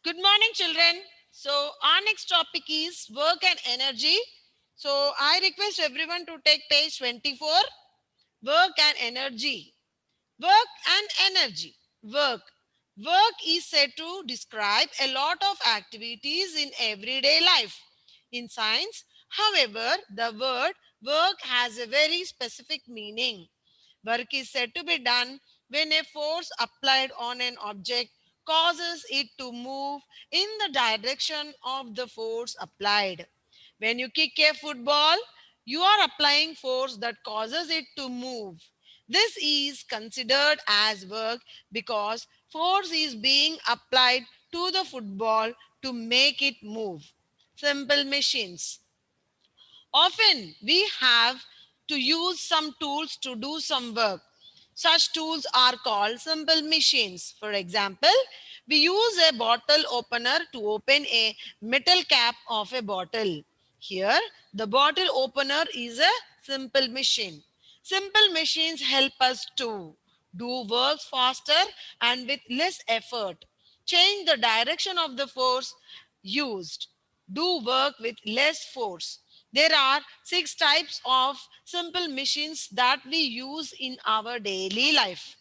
Good morning, children. So, our next topic is work and energy. So, I request everyone to take page 24, work and energy. Work and energy. Work. Work is said to describe a lot of activities in everyday life. In science, however, the word work has a very specific meaning. Work is said to be done when a force applied on an object causes it to move in the direction of the force applied. When you kick a football, you are applying force that causes it to move. This is considered as work because force is being applied to the football to make it move. Simple machines. Often we have to use some tools to do some work. Such tools are called simple machines. For example, we use a bottle opener to open a metal cap of a bottle. Here, the bottle opener is a simple machine. Simple machines help us to do work faster and with less effort. Change the direction of the force used. Do work with less force. There are six types of simple machines that we use in our daily life.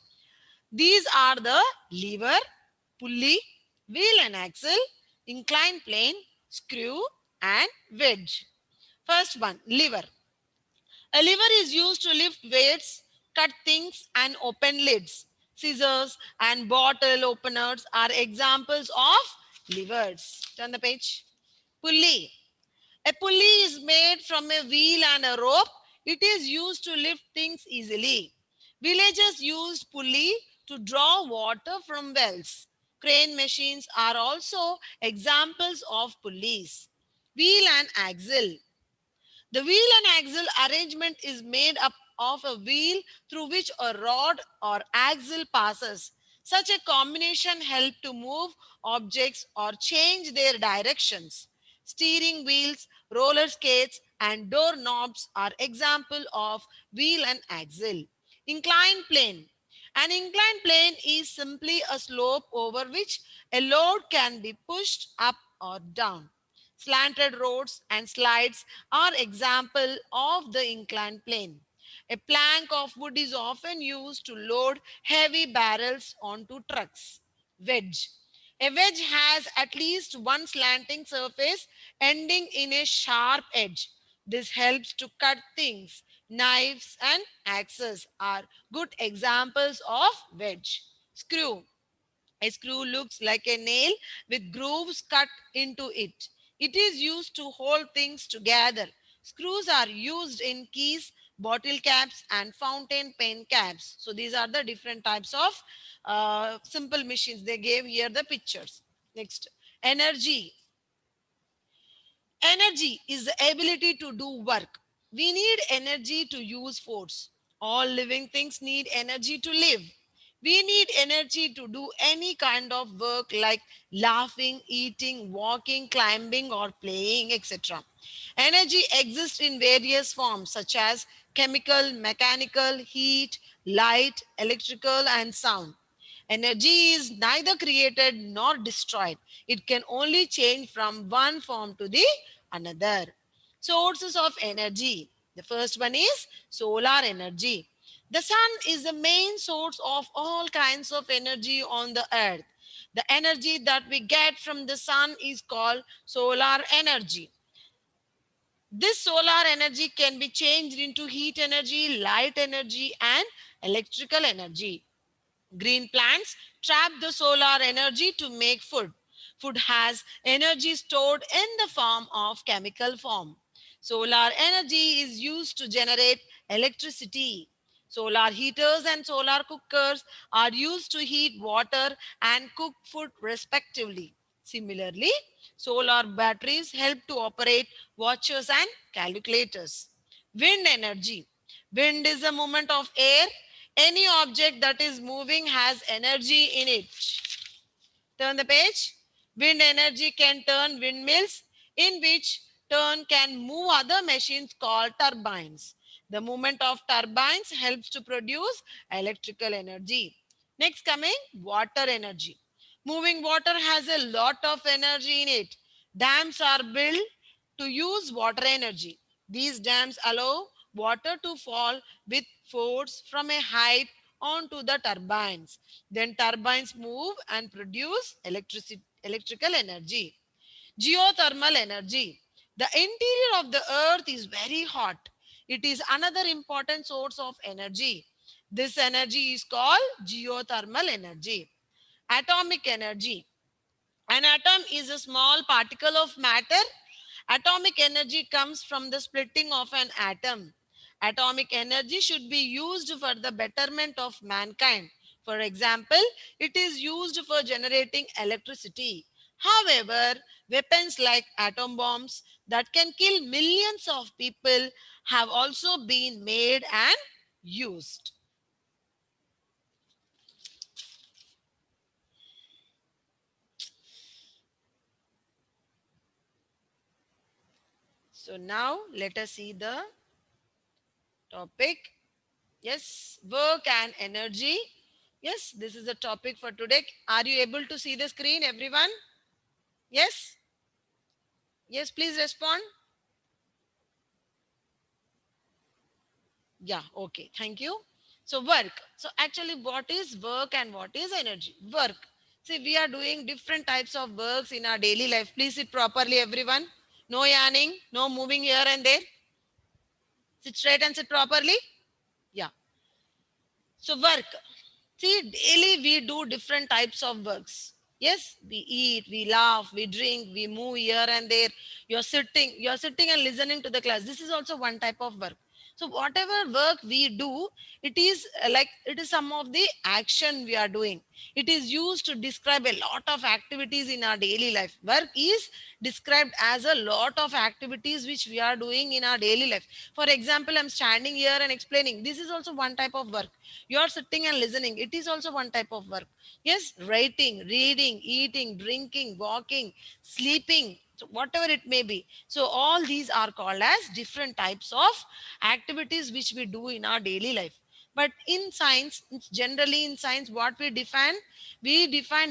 These are the lever, pulley, wheel and axle, inclined plane, screw, and wedge. First one, lever. A lever is used to lift weights, cut things, and open lids. Scissors and bottle openers are examples of levers. Turn the page. Pulley. A pulley is made from a wheel and a rope. It is used to lift things easily. Villagers used pulley to draw water from wells. Crane machines are also examples of pulleys. Wheel and axle. The wheel and axle arrangement is made up of a wheel through which a rod or axle passes. Such a combination helps to move objects or change their directions. Steering wheels, roller skates, and door knobs are example of wheel and axle. Inclined plane. An inclined plane is simply a slope over which a load can be pushed up or down. Slanted roads and slides are example of the inclined plane. A plank of wood is often used to load heavy barrels onto trucks. Wedge. A wedge has at least one slanting surface ending in a sharp edge. This helps to cut things. Knives and axes are good examples of wedge. Screw. A screw looks like a nail with grooves cut into it. It is used to hold things together. Screws are used in keys, bottle caps, and fountain pen caps. So these are the different types of simple machines. They gave here the pictures. Next, energy. Energy is the ability to do work. We need energy to use force. All living things need energy to live. We need energy to do any kind of work like laughing, eating, walking, climbing, or playing, etc. Energy exists in various forms such as chemical, mechanical, heat, light, electrical, and sound. Energy is neither created nor destroyed. It can only change from one form to the another. Sources of energy. The first one is solar energy. The sun is the main source of all kinds of energy on the earth. The energy that we get from the sun is called solar energy. This solar energy can be changed into heat energy, light energy, and electrical energy. Green plants trap the solar energy to make food. Food has energy stored in the form of chemical form. Solar energy is used to generate electricity. Solar heaters and solar cookers are used to heat water and cook food respectively. Similarly, solar batteries help to operate watches and calculators. Wind energy. Wind is the movement of air. Any object that is moving has energy in it. Turn the page. Wind energy can turn windmills, in which turn can move other machines called turbines. The movement of turbines helps to produce electrical energy. Next coming water energy. Moving water has a lot of energy in it. Dams are built to use water energy. These dams allow water to fall with force from a height onto the turbines. Then turbines move and produce electrical energy. Geothermal energy. The interior of the earth is very hot. It is another important source of energy. This energy is called geothermal energy. Atomic energy. An atom is a small particle of matter. Atomic energy comes from the splitting of an atom. Atomic energy should be used for the betterment of mankind. For example, it is used for generating electricity. However, weapons like atom bombs that can kill millions of people have also been made and used. So now let us see the topic. Yes, work and energy. Yes, this is the topic for today. Are you able to see the screen, everyone? Yes? Yes, please respond. Yeah, okay. Thank you. So, work. So, actually, what is work and what is energy? Work. See, we are doing different types of works in our daily life. Please sit properly, everyone. No yarning, no moving here and there. Sit straight and sit properly. Yeah. So, work. See, daily we do different types of works. Yes, we eat, we laugh, we drink, we move here and there. You're sitting and listening to the class. This is also one type of work. So whatever work we do, it is like it is some of the action we are doing. It is used to describe a lot of activities in our daily life. Work is described as a lot of activities which we are doing in our daily life. For example, I'm standing here and explaining. This is also one type of work. You are sitting and listening. It is also one type of work. Yes, writing, reading, eating, drinking, walking, sleeping, so whatever it may be. So all these are called as different types of activities which we do in our daily life. But in science, generally in science, what we define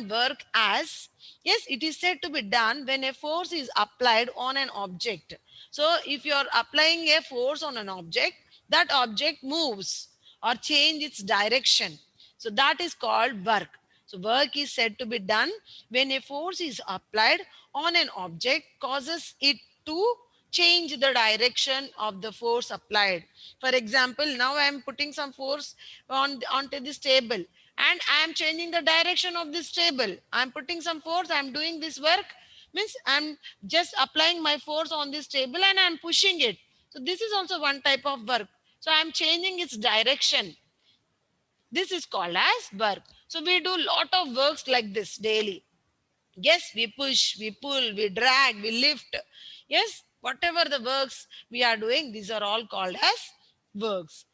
work as, yes, it is said to be done when a force is applied on an object. So if you are applying a force on an object, that object moves or change its direction. So that is called work. So work is said to be done when a force is applied on an object causes it to change the direction of the force applied. For example, now I am putting some force onto this table and I am changing the direction of this table. I am putting some force, I am doing this work, means I am just applying my force on this table and I am pushing it. So this is also one type of work. So I am changing its direction. This is called as work. So we do lot of works like this daily. Yes, we push, we pull, we drag, we lift. Yes, whatever the works we are doing, these are all called as works.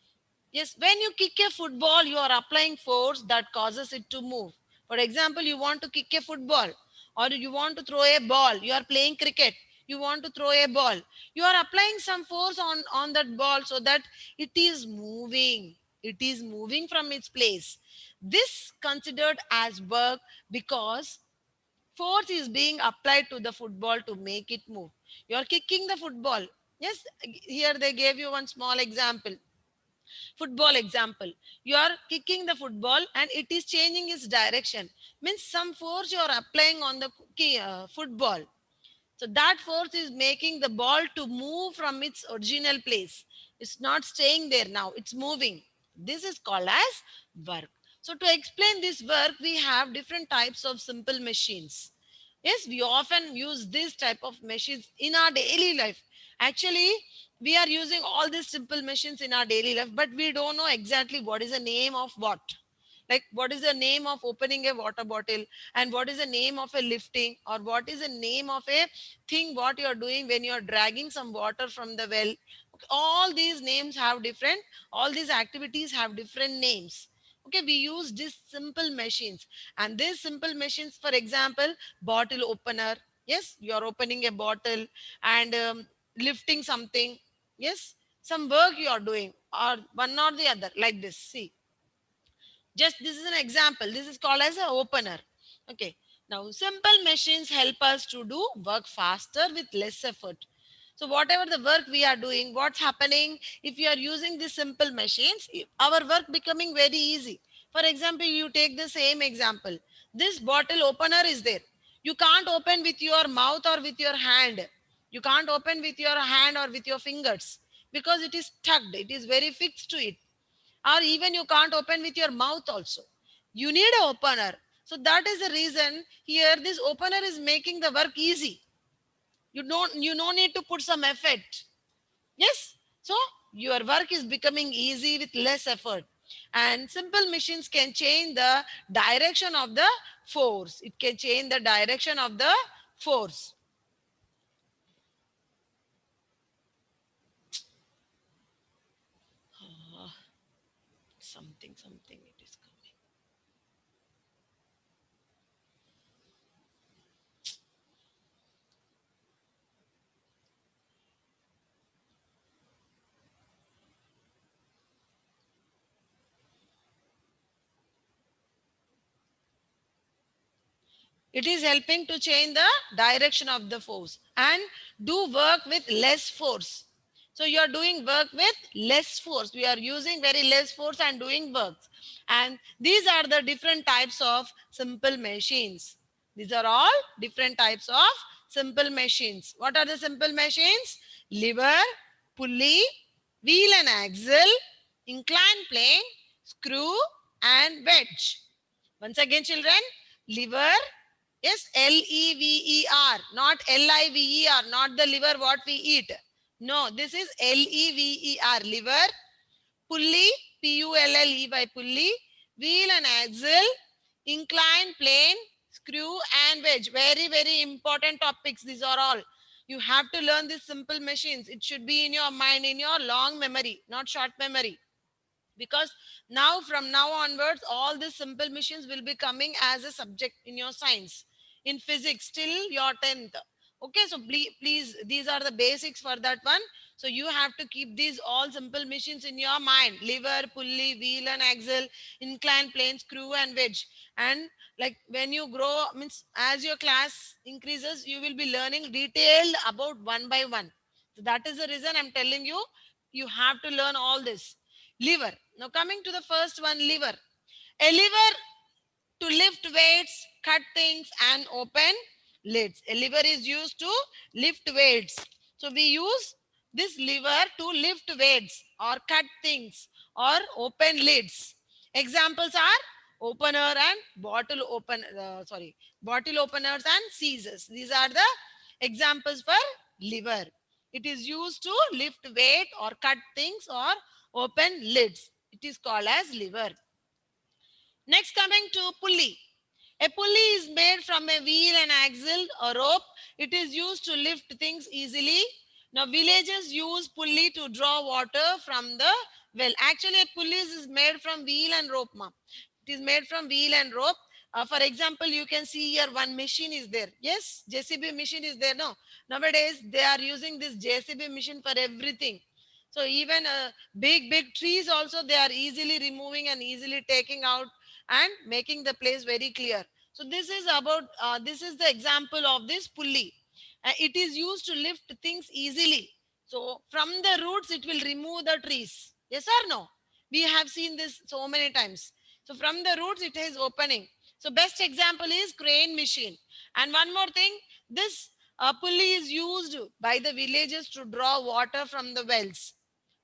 Yes, when you kick a football, you are applying force that causes it to move. For example, you want to kick a football or you want to throw a ball. You are playing cricket. You want to throw a ball. You are applying some force on that ball so that it is moving. It is moving from its place. This considered as work because force is being applied to the football to make it move. You are kicking the football. Yes, here they gave you one small example. Football example. You are kicking the football and it is changing its direction. Means some force you are applying on the football. So that force is making the ball to move from its original place. It's not staying there now, it's moving. This is called as work. So to explain this work, we have different types of simple machines. Yes, we often use this type of machines in our daily life. Actually, we are using all these simple machines in our daily life, but we don't know exactly what is the name of what. Like what is the name of opening a water bottle and what is the name of a lifting or what is the name of a thing what you are doing when you are dragging some water from the well. Okay, all these names have different, all these activities have different names. Okay, we use these simple machines, and these simple machines, for example, bottle opener. Yes, you are opening a bottle and lifting something. Yes, some work you are doing or one or the other, like this. See, just this is an example. This is called as a opener. Okay, Now, simple machines help us to do work faster with less effort. So, whatever the work we are doing, what's happening if you are using these simple machines, our work becoming very easy. For example, you take the same example. This bottle opener is there. You can't open with your mouth or with your hand. You can't open with your hand or with your fingers because it is tucked. It is very fixed to it, or even you can't open with your mouth also. You need a opener. So that is the reason here this opener is making the work easy. You don't need to put some effort. Yes. So your work is becoming easy with less effort. And simple machines can change the direction of the force. It can change the direction of the force. Ah, something it is coming. It is helping to change the direction of the force and do work with less force. So you are doing work with less force. We are using very less force and doing works. And these are the different types of simple machines. These are all different types of simple machines. What are the simple machines? Lever, pulley, wheel and axle, inclined plane, screw, and wedge. Once again, children, liver, yes, Lever, not Liver, not the liver what we eat. No, this is Lever, liver, pulley, Pulley, pulley, wheel and axle, inclined plane, screw and wedge. Very, very important topics. These are all. You have to learn these simple machines. It should be in your mind, in your long memory, not short memory, because now from now onwards all these simple machines will be coming as a subject in your science, in physics till your 10th. Okay, so please, these are the basics for that one. So you have to keep these all simple machines in your mind: lever, pulley, wheel and axle, inclined plane, screw and wedge. And like when you grow, means as your class increases, you will be learning detailed about one by one. So that is the reason I'm telling you, you have to learn all this. Lever. Now coming to the first one, lever. A lever to lift weights, cut things and open lids. A lever is used to lift weights. So we use this lever to lift weights or cut things or open lids. Examples are opener and bottle openers and seizers. These are the examples for lever. It is used to lift weight or cut things or open lids. It is called as lever. Next, coming to pulley. A pulley is made from a wheel and axle or rope. It is used to lift things easily. Now, villagers use pulley to draw water from the well. Actually, a pulley is made from wheel and rope, ma. It is made from wheel and rope. For example, you can see here one machine is there. Yes, JCB machine is there. No, nowadays they are using this JCB machine for everything. So even big trees also they are easily removing and easily taking out and making the place very clear. So this is about this is the example of this pulley. It is used to lift things easily. So from the roots it will remove the trees. Yes or no? We have seen this so many times. So from the roots it is opening. So best example is crane machine. And one more thing, this pulley is used by the villagers to draw water from the wells,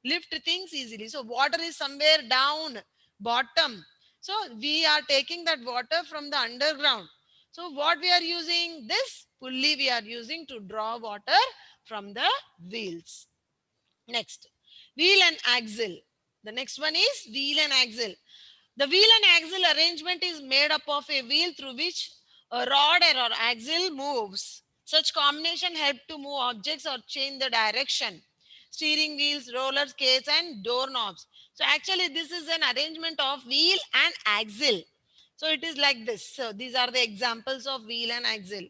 lift things easily. So water is somewhere down bottom. So we are taking that water from the underground. So what we are using, this pulley we are using to draw water from the wheels. Next, wheel and axle. The next one is wheel and axle. The wheel and axle arrangement is made up of a wheel through which a rod or axle moves. Such combination help to move objects or change the direction. Steering wheels, roller skates, and doorknobs. So actually, this is an arrangement of wheel and axle. So it is like this. So these are the examples of wheel and axle.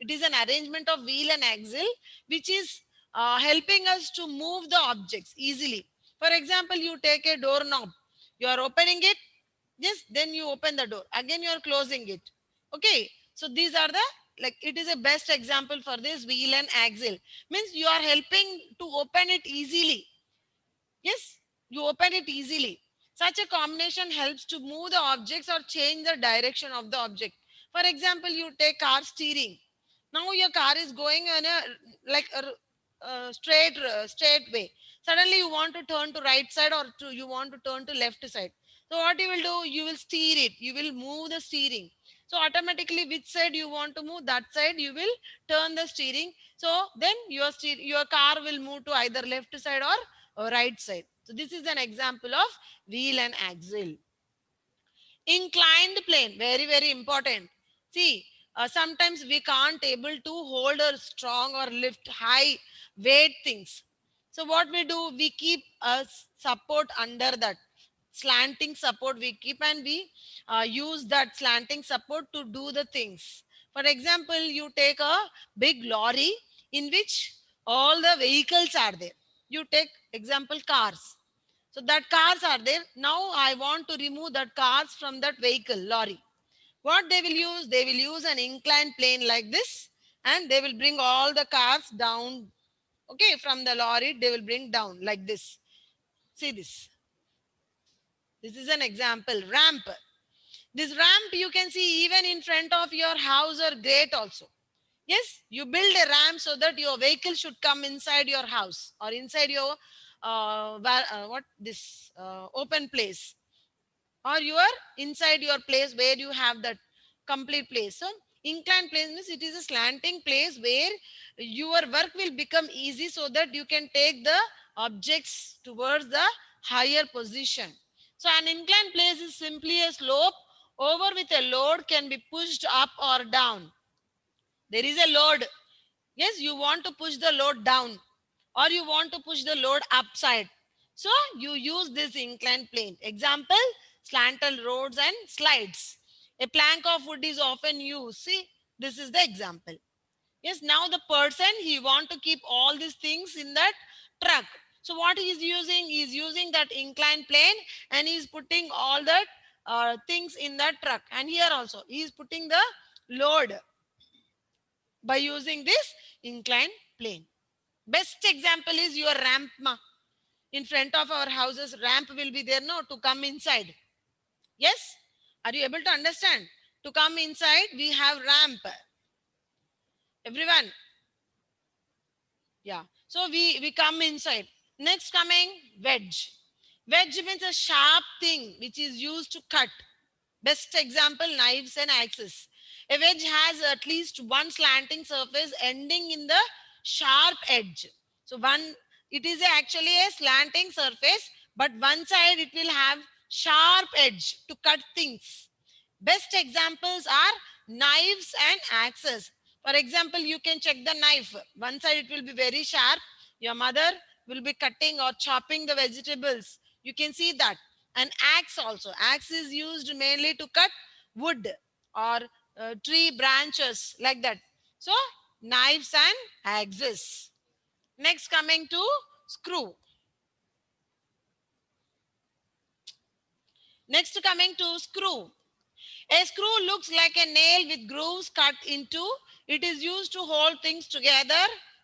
It is an arrangement of wheel and axle which is helping us to move the objects easily. For example, you take a doorknob, you are opening it. Yes, then you open the door. Again, you are closing it. Okay. So these are the, like, it is a best example for this wheel and axle. Means you are helping to open it easily. Yes, you open it easily. Such a combination helps to move the objects or change the direction of the object. For example, you take car steering. Now your car is going in a, like a straight way. Suddenly you want to turn to right side, or you want to turn to left side. So what you will do? You will steer it. You will move the steering. So automatically, which side you want to move, that side you will turn the steering. So then your car will move to either left side or right side. So this is an example of wheel and axle. Inclined plane, very very important. See, sometimes we can't able to hold or strong or lift high weight things. So what we do, we keep a support under that slanting support we keep, and we use that slanting support to do the things. For example, you take a big lorry in which all the vehicles are there. You take example cars. So that cars are there. Now I want to remove that cars from that vehicle, lorry. What they will use? They will use an inclined plane like this, and they will bring all the cars down. Okay, from the lorry, they will bring down like this. See this. This is an example. Ramp. This ramp you can see even in front of your house or gate also. Yes, you build a ramp so that your vehicle should come inside your house or inside your what this open place, or you are inside your place where you have that complete place. So inclined place means it is a slanting place where your work will become easy so that you can take the objects towards the higher position. So an inclined place is simply a slope over with a load can be pushed up or down. There is a load. Yes, you want to push the load down or you want to push the load upside. So you use this inclined plane. Example, slanted roads and slides. A plank of wood is often used. See, this is the example. Yes, now the person, he want to keep all these things in that truck. So what he is using? He is using that inclined plane and he is putting all that things in that truck. And here also, he is putting the load by using this inclined plane. Best example is your ramp. In front of our houses, ramp will be there no to come inside. Yes? Are you able to understand? To come inside, we have ramp. Everyone. Yeah. So we come inside. Next coming wedge. Wedge means a sharp thing which is used to cut. Best example, knives and axes. A wedge has at least one slanting surface ending in the sharp edge. So it is actually a slanting surface, but one side it will have sharp edge to cut things. Best examples are knives and axes. For example, you can check the knife. One side it will be very sharp. Your mother will be cutting or chopping the vegetables. You can see that. An axe also. Axe is used mainly to cut wood or tree branches like that. So knives and axes. Next coming to screw. Next coming to screw. A screw looks like a nail with grooves cut into. It is used to hold things together.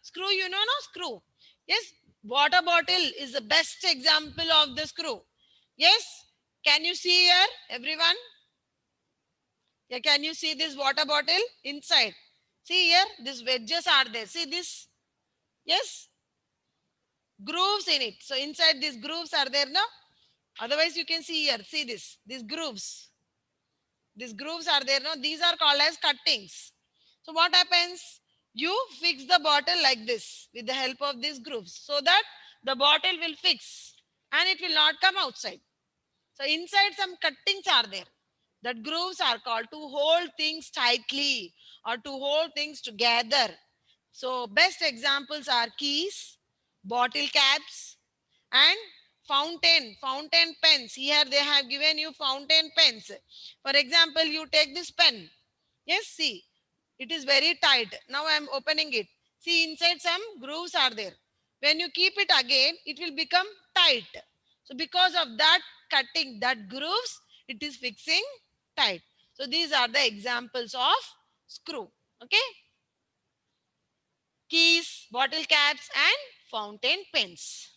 Screw, you know, no screw. Yes, water bottle is the best example of the screw. Yes, can you see here, everyone? Yeah, can you see this water bottle inside? See here, these wedges are there. See this? Yes, grooves in it. So inside these grooves are there, no? Otherwise, you can see here. See this? These grooves. These grooves are there, no? These are called as cuttings. So what happens? You fix the bottle like this with the help of these grooves so that the bottle will fix and it will not come outside. So inside some cuttings are there. That grooves are called to hold things tightly or to hold things together. So best examples are keys, bottle caps, and fountain pens. Here they have given you fountain pens. For example, you take this pen. Yes, see, it is very tight. Now I am opening it. See, inside some grooves are there. When you keep it again, it will become tight. So because of that cutting, that grooves, it is fixing tight. So these are the examples of screw. Okay. Keys, bottle caps, and fountain pens.